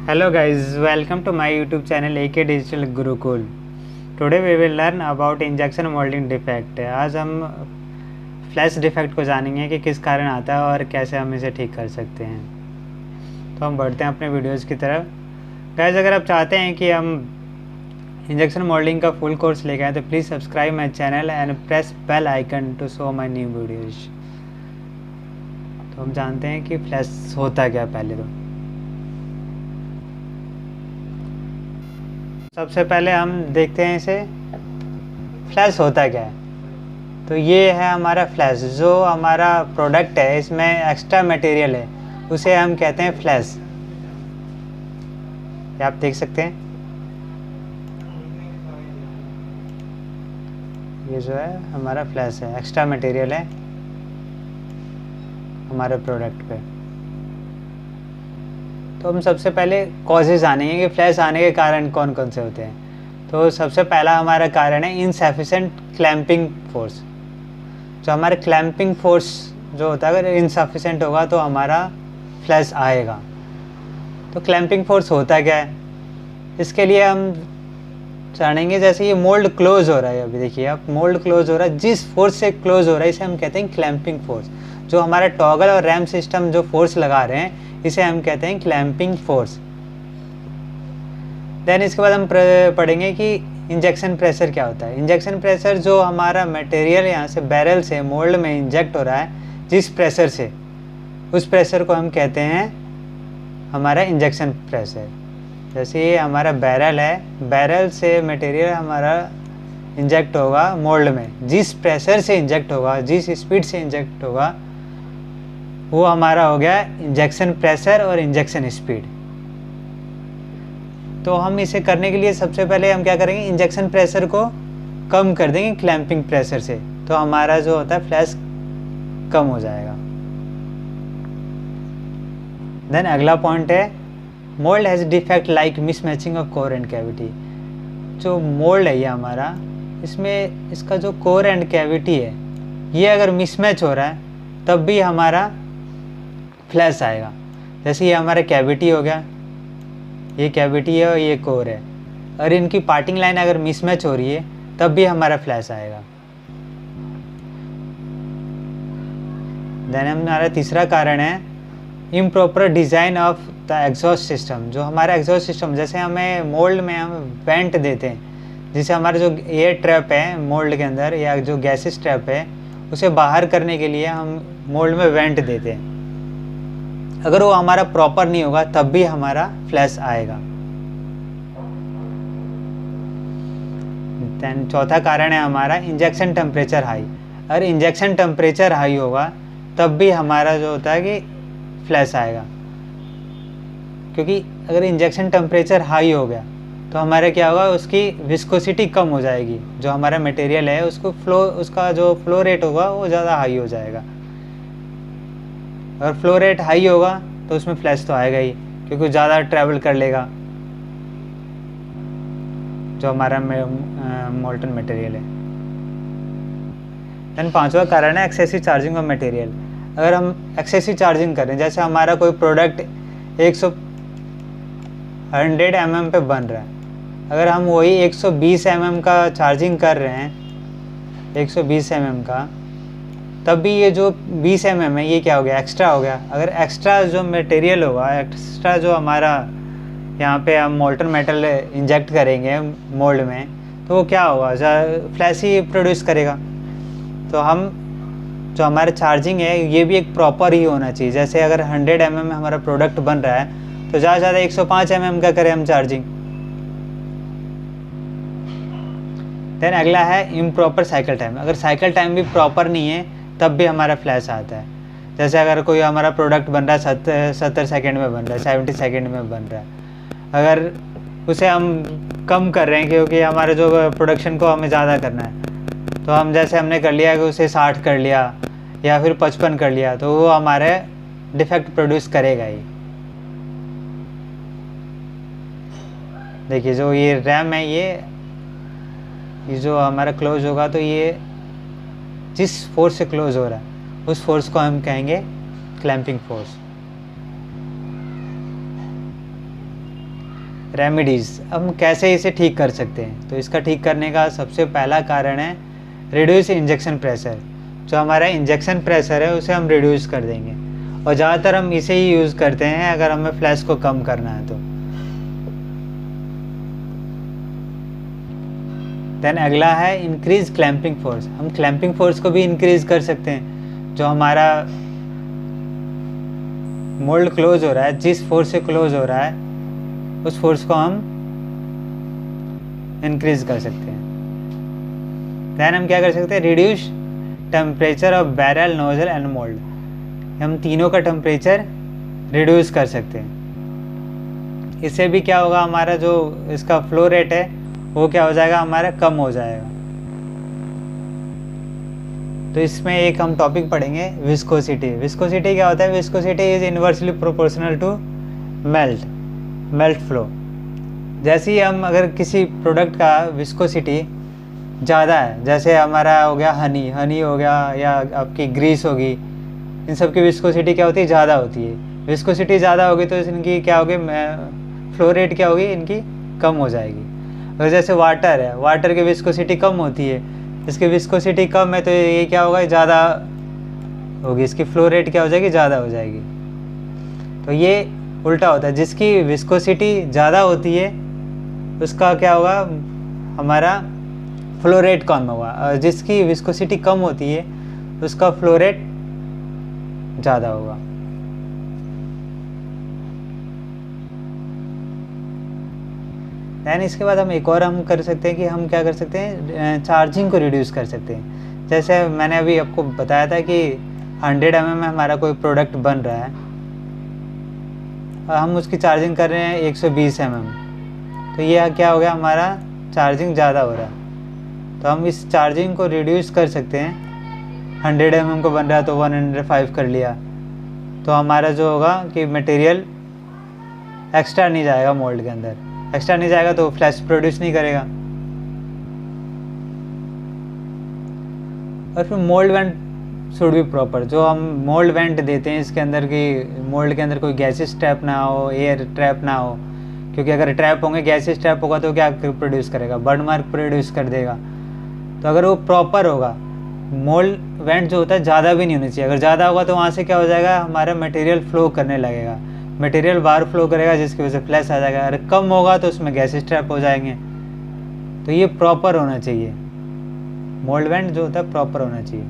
Hello guys, welcome to my YouTube channel AK Digital Gurukul. Today we will learn about injection molding defect. आज हम flash defect को जानेंगे कि किस कारण आता है और कैसे हम इसे ठीक कर सकते हैं। तो हम बढ़ते हैं अपने वीडियोस की तरफ। गाइस, अगर आप चाहते हैं कि हम इंजेक्शन मोल्डिंग का फुल कोर्स लेके आए तो please subscribe my channel and press bell icon to show my new videos. तो हम जानते हैं कि फ्लैश होता क्या। पहले तो सबसे पहले हम देखते हैं इसे फ्लैश होता क्या है। तो ये है हमारा फ्लैश, जो हमारा प्रोडक्ट है इसमें एक्स्ट्रा मटेरियल है, उसे हम कहते हैं फ्लैश। ये आप देख सकते हैं, ये जो है हमारा फ्लैश है, एक्स्ट्रा मटेरियल है हमारे प्रोडक्ट पे। तो हम सबसे पहले कॉजेज जानेंगे कि फ्लैश आने के कारण कौन कौन से होते हैं। तो सबसे पहला हमारा कारण है इनसफिशेंट क्लैंपिंग फोर्स। जो हमारे क्लैंपिंग फोर्स जो होता है अगर इनसफिशेंट होगा तो हमारा फ्लैश आएगा। तो क्लैंपिंग फोर्स होता क्या है, इसके लिए हम जानेंगे। जैसे ये मोल्ड क्लोज हो रहा है, अभी देखिए आप, मोल्ड क्लोज हो रहा है, जिस फोर्स से क्लोज हो रहा है इसे हम कहते हैं क्लैंपिंग फोर्स। जो हमारा टॉगल और रैम सिस्टम जो फोर्स लगा रहे हैं इसे हम कहते हैं क्लैंपिंग फोर्स। देन इसके बाद हम पढ़ेंगे कि इंजेक्शन प्रेशर क्या होता है। इंजेक्शन प्रेशर जो हमारा मटेरियल यहाँ से बैरल से मोल्ड में इंजेक्ट हो रहा है, जिस प्रेशर से, उस प्रेशर को हम कहते हैं हमारा इंजेक्शन प्रेशर। जैसे ये हमारा बैरल है, बैरल से मटेरियल हमारा इंजेक्ट होगा मोल्ड में, जिस प्रेशर से इंजेक्ट होगा, जिस स्पीड से इंजेक्ट होगा, वो हमारा हो गया इंजेक्शन प्रेशर और इंजेक्शन स्पीड। तो हम इसे करने के लिए सबसे पहले हम क्या करेंगे, इंजेक्शन प्रेशर को कम कर देंगे क्लैंपिंग प्रेशर से, तो हमारा जो होता है फ्लैश कम हो जाएगा। देन अगला पॉइंट है mould has defect like mismatching of core and cavity. जो मोल्ड है ये हमारा, इसमें इसका जो कोर एंड कैविटी है ये अगर मिसमैच हो रहा है तब भी हमारा फ्लैश आएगा। जैसे ये हमारा कैविटी हो गया, ये कैविटी है और ये कोर है, और इनकी पार्टिंग लाइन अगर मिसमैच हो रही है तब भी हमारा फ्लैश आएगा। देन हमारा तीसरा कारण है improper design of the exhaust system. जो हमारा एग्जॉस्ट सिस्टम, जैसे हमें मोल्ड में हम वेंट देते हैं, जिससे हमारा जो एयर ट्रैप है मोल्ड के अंदर या जो गैसेस ट्रैप है उसे बाहर करने के लिए हम मोल्ड में वेंट देते हैं, अगर वो हमारा प्रॉपर नहीं होगा तब भी हमारा फ्लैश आएगा। देन चौथा कारण है हमारा इंजेक्शन टेम्परेचर हाई। अगर इंजेक्शन टेम्परेचर हाई होगा तब भी हमारा जो होता है कि फ्लैश आएगा, क्योंकि अगर इंजेक्शन टेम्परेचर हाई हो गया तो हमारा क्या होगा, उसकी विस्कोसिटी कम हो जाएगी। जो हमारा मटेरियल है उसका जो फ्लो रेट होगा वो ज़्यादा हाई हो जाएगा। अगर फ्लो रेट हाई होगा तो उसमें फ्लैश तो आएगा ही, क्योंकि ज़्यादा ट्रैवल कर लेगा जो हमारा मोल्टन मटेरियल है। देन पांचवा कारण है एक्सेसिव चार्जिंग ऑफ मटेरियल। अगर हम एक्सेसिव चार्जिंग करें, जैसे हमारा कोई प्रोडक्ट 100 mm पे बन रहा है, अगर हम वही 120 mm का चार्जिंग कर रहे हैं, 120 mm का, तब भी ये जो 20 mm है ये क्या हो गया, एक्स्ट्रा हो गया। अगर एक्स्ट्रा जो मटेरियल होगा, एक्स्ट्रा जो हमारा यहाँ पे हम मोल्टन मेटल इंजेक्ट करेंगे मोल्ड में, तो वो क्या होगा, फ्लैश ही प्रोड्यूस करेगा। तो हम जो हमारा चार्जिंग है ये भी एक प्रॉपर ही होना चाहिए। जैसे अगर 100 mm में हमारा प्रोडक्ट बन रहा है तो ज़्यादा से ज़्यादा 105 mm का करें हम चार्जिंग। देन अगला है इम्प्रॉपर साइकिल टाइम। अगर साइकिल टाइम भी प्रॉपर नहीं है तब भी हमारा फ्लैश आता है। जैसे अगर कोई हमारा प्रोडक्ट बन रहा है 70 सेकेंड में बन रहा है, 70 सेकेंड में बन रहा है, अगर उसे हम कम कर रहे हैं क्योंकि हमारे जो प्रोडक्शन को हमें ज़्यादा करना है, तो हम जैसे हमने कर लिया कि उसे 60 कर लिया या फिर 55 कर लिया, तो वो हमारे डिफेक्ट प्रोड्यूस करेगा ही। देखिए जो ये रैम है ये जो हमारा क्लोज होगा, तो ये जिस फोर्स से क्लोज हो रहा है उस फोर्स को हम कहेंगे क्लैंपिंग फोर्स। रेमेडीज़, हम कैसे इसे ठीक कर सकते हैं। तो इसका ठीक करने का सबसे पहला कारण है रिड्यूस इंजेक्शन प्रेशर। जो हमारा इंजेक्शन प्रेशर है उसे हम रिड्यूस कर देंगे, और ज़्यादातर हम इसे ही यूज़ करते हैं अगर हमें फ्लैश को कम करना है तो। देन अगला है इंक्रीज क्लैंपिंग फोर्स। हम क्लैंपिंग फोर्स को भी इंक्रीज कर सकते हैं। जो हमारा मोल्ड क्लोज हो रहा है, जिस फोर्स से क्लोज हो रहा है उस फोर्स को हम इंक्रीज कर सकते हैं। देन हम क्या कर सकते हैं, reduce temperature of barrel, nozzle and mould. हम तीनों का टेम्परेचर रिड्यूस कर सकते हैं। इससे भी क्या होगा, हमारा जो इसका फ्लो रेट है वो क्या हो जाएगा, हमारा कम हो जाएगा। तो इसमें एक हम टॉपिक पढ़ेंगे विस्कोसिटी। विस्कोसिटी क्या होता है, viscosity is inversely proportional to melt flow. जैसे ही हम अगर किसी प्रोडक्ट का विस्कोसिटी ज़्यादा है, जैसे हमारा हो गया हनी हो गया या आपकी ग्रीस होगी, इन सब की विस्कोसिटी क्या होती है, ज़्यादा होती है। विस्कोसिटी ज़्यादा होगी तो इनकी क्या होगी, फ्लो रेट क्या होगी, इनकी कम हो जाएगी। और जैसे वाटर है, वाटर की विस्कोसिटी कम होती है, इसकी विस्कोसिटी कम है तो ये क्या होगा, ज़्यादा होगी, इसकी फ्लो रेट क्या हो जाएगी, ज़्यादा हो जाएगी। तो ये उल्टा होता है, जिसकी विस्कोसिटी ज़्यादा होती है उसका क्या होगा, हमारा फ्लो रेट कम होगा, और जिसकी विस्कोसिटी कम होती है उसका फ्लो रेट ज़्यादा होगा। दैन इसके बाद हम एक और हम कर सकते हैं कि हम क्या कर सकते हैं, चार्जिंग को रिड्यूस कर सकते हैं। जैसे मैंने अभी आपको बताया था कि 100 mm में हमारा कोई प्रोडक्ट बन रहा है और हम उसकी चार्जिंग कर रहे हैं 120 mm, तो ये क्या हो गया, हमारा चार्जिंग ज़्यादा हो रहा है। तो हम इस चार्जिंग को रिड्यूस कर सकते हैं। 100 mm को बन रहा है तो 105 कर लिया, तो हमारा जो होगा कि मटेरियल एक्स्ट्रा नहीं जाएगा मोल्ड के अंदर, एक्स्ट्रा नहीं जाएगा तो फ्लैश प्रोड्यूस नहीं करेगा। और फिर mould went should be proper. जो हम मोल्ड वेंट देते हैं इसके अंदर की मोल्ड के अंदर कोई गैसेस ट्रैप ना हो, एयर ट्रैप ना हो, क्योंकि अगर ट्रैप होंगे, गैसेस ट्रैप होगा तो क्या प्रोड्यूस करेगा, बर्न मार्क प्रोड्यूस कर देगा। तो अगर वो प्रॉपर होगा, मोल्ड वेंट जो होता है ज़्यादा भी नहीं होनी चाहिए। अगर ज़्यादा होगा तो वहाँ से क्या हो जाएगा, हमारा मटेरियल फ्लो करने लगेगा, मटेरियल बाहर फ्लो करेगा जिसकी वजह से फ्लैश आ जाएगा। अगर कम होगा तो उसमें गैसेस ट्रैप हो जाएंगे। तो ये प्रॉपर होना चाहिए, मोल्ड वेंट जो होता है प्रॉपर होना चाहिए।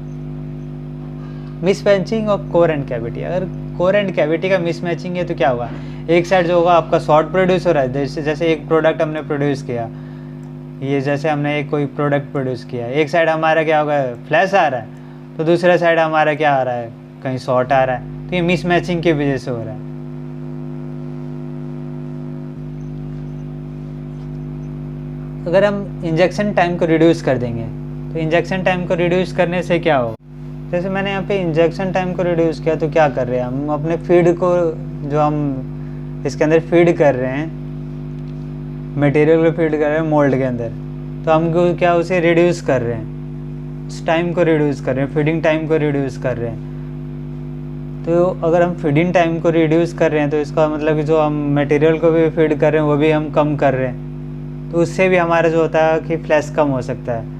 Mismatching of core and cavity. अगर कोर एंड कैविटी का मिसमैचिंग है तो क्या होगा, एक साइड जो होगा आपका शॉर्ट प्रोड्यूस हो रहा है, जैसे एक प्रोडक्ट हमने प्रोड्यूस किया, ये जैसे हमने एक कोई प्रोडक्ट प्रोड्यूस किया, एक साइड हमारा क्या होगा, फ्लैश आ रहा है, तो दूसरा साइड हमारा क्या आ रहा है, कहीं शॉर्ट आ रहा है। तो ये मिसमैचिंग की वजह से हो रहा है। अगर हम इंजेक्शन टाइम को रिड्यूस कर देंगे, तो इंजेक्शन टाइम को रिड्यूस करने से क्या हो, जैसे मैंने यहाँ पे इंजेक्शन टाइम को रिड्यूस किया तो क्या कर रहे हैं हम, अपने फीड को जो हम इसके अंदर फीड कर रहे हैं, मटेरियल को फीड कर रहे हैं मोल्ड के अंदर, तो हम क्या उसे रिड्यूस कर रहे हैं, उस टाइम को रिड्यूस कर रहे हैं, फीडिंग टाइम को रिड्यूस कर रहे हैं। तो अगर हम फीडिंग टाइम को रिड्यूस कर रहे हैं तो इसका मतलब कि जो हम मटेरियल को भी फीड कर रहे हैं वो भी हम कम कर रहे हैं, तो उससे भी हमारा जो होता है कि फ्लैश कम हो सकता है।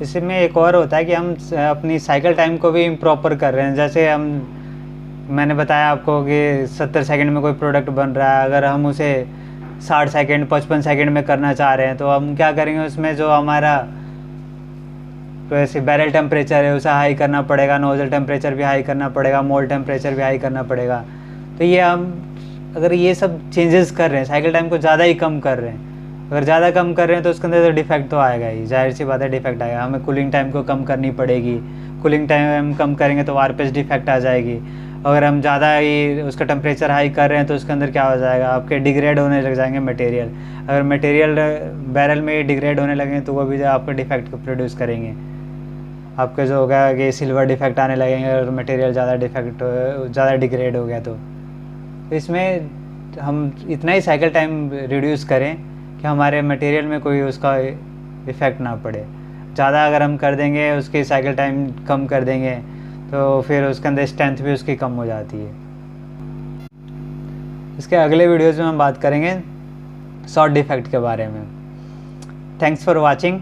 इसमें एक और होता है कि हम अपनी साइकिल टाइम को भी इम्प्रॉपर कर रहे हैं। जैसे मैंने बताया आपको कि 70 सेकंड में कोई प्रोडक्ट बन रहा है, अगर हम उसे 60 सेकंड 55 सेकंड में करना चाह रहे हैं तो हम क्या करेंगे, उसमें जो हमारा वैसे बैरल टेम्परेचर है उसे हाई करना पड़ेगा, नोजल टेम्परेचर भी हाई करना पड़ेगा, मोल्ड टेम्परेचर भी हाई करना पड़ेगा। तो ये हम अगर ये सब चेंजेस कर रहे हैं, साइकिल टाइम को ज़्यादा ही कम कर रहे हैं, अगर ज़्यादा कम कर रहे हैं तो उसके अंदर तो डिफेक्ट तो आएगा ही, जाहिर सी बात है डिफेक्ट आएगा। हमें कूलिंग टाइम को कम करनी पड़ेगी, कूलिंग टाइम कम करेंगे तो वारपेस डिफेक्ट आ जाएगी। अगर हम ज़्यादा ही उसका टेम्परेचर हाई कर रहे हैं तो उसके अंदर क्या हो जाएगा, आपके डिग्रेड होने लग जाएंगे मटेरियल। अगर मटेरियल बैरल में डिग्रेड होने लगे तो वो भी आपको डिफेक्ट को प्रोड्यूस करेंगे। आपके जो होगा कि सिल्वर डिफेक्ट आने लगेंगे और मटेरियल ज़्यादा डिग्रेड हो गया तो इसमें हम इतना ही साइकिल टाइम रिड्यूस करें कि हमारे मटेरियल में कोई उसका इफ़ेक्ट ना पड़े। ज़्यादा अगर हम कर देंगे, उसकी साइकिल टाइम कम कर देंगे तो फिर उसके अंदर स्ट्रेंथ भी उसकी कम हो जाती है। इसके अगले वीडियोज़ में हम बात करेंगे शॉर्ट डिफेक्ट के बारे में। Thanks for watching.